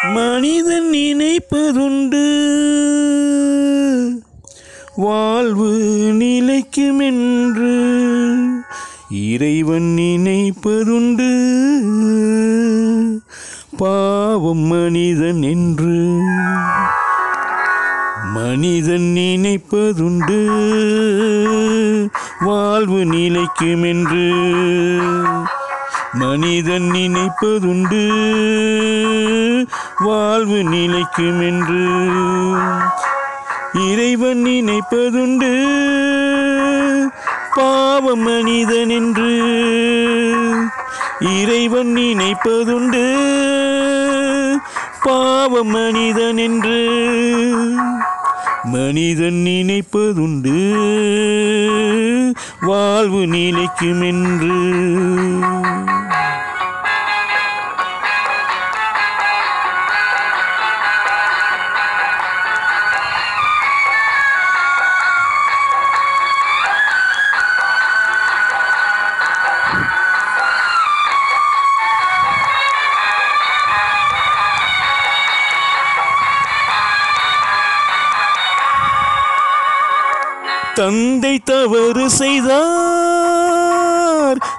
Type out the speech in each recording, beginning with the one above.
மனிதன் நினைப்பதுண்டு வாழ்வு நிலைக்குமென்று, இறைவன் நினைப்பதுண்டு பாவம் மனிதன் என்று. மனிதன் நினைப்பதுண்டு வாழ்வு நிலைக்குமென்று, மனிதன் நினைப்பதுண்டு வாழ்வு நிலைக்குமென்று, இறைவன் நினைப்பதுண்டு பாவம் மனிதன் என்று. இறைவன் நினைப்பதுண்டு பாவம் மனிதன் என்று. மனிதன் நினைப்பதுண்டு வாழ்வு நிலைக்குமென்று. தந்தை தவறு செய்தார்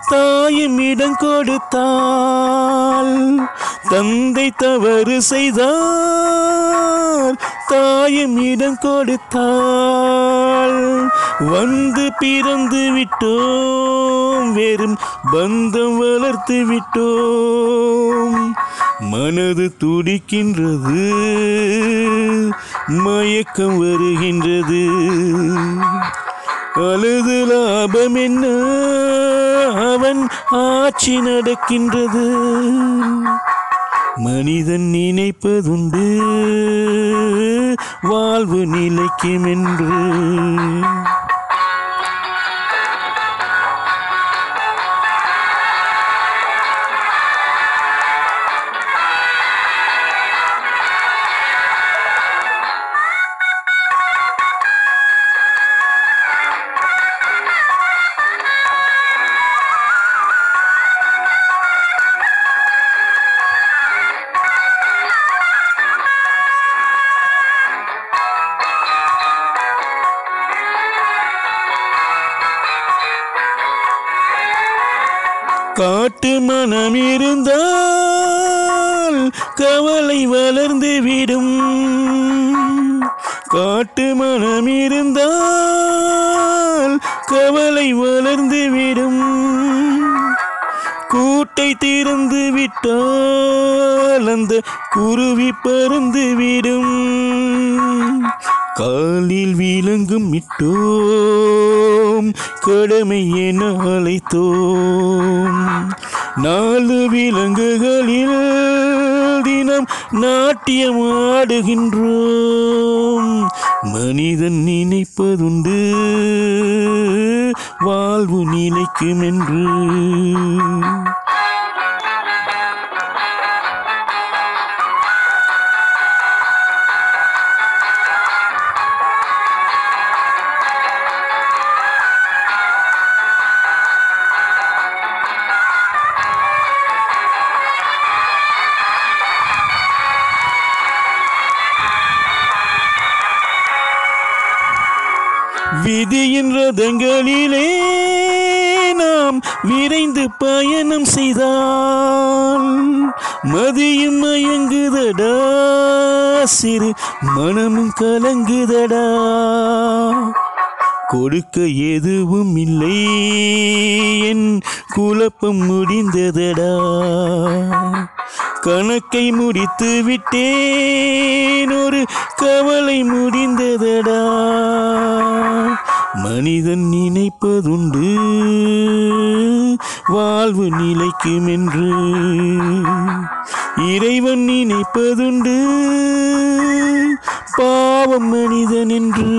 தாயும் இடம் கொடுத்தாள். தந்தை தவறு செய்தார் தாயும் இடம் கொடுத்தாள். வந்து பிறந்து விட்டோம் வெறும் பந்தம் வளர்த்து விட்டோம். மனது துடிக்கின்றது மயக்கம் வருகின்றது. அழுது லாபம் என்ன, அவன் ஆட்சி நடக்கின்றது. மனிதன் நினைப்பதுண்டு வாழ்வு நிலைக்குமென்று. காட்டு மனம் இருந்தால் கவலை வளர்ந்து விடும். காட்டு மனம் இருந்தால் கவலை வளர்ந்து விடும். கூட்டை திறந்து விட்டால் அந்த குருவி பறந்து விடும். காலில் விலங்கும் இட்டோம் கடமை என அழைத்தோம். 4 விலங்குகளில் தினம் நாட்டியம் ஆடுகின்றோம். மனிதன் நினைப்பதுண்டு வாழ்வு நிலைக்குமென்று. விதியின் ரதங்களிலே நாம் விரைந்து பயணம் செய்தால் மதியும் மயங்குதடா, சிறு மனமும் கலங்குதடா. கொடுக்க எதுவும் இல்லை என் குழப்பம் முடிந்ததடா. கணக்கை முடித்து விட்டேன் ஒரு கவலை முடிந்ததடா. மனிதன் நினைப்பதுண்டு வாழ்வு நிலைக்குமென்று. இறைவன் நினைப்பதுண்டு பாவம் மனிதன் என்று.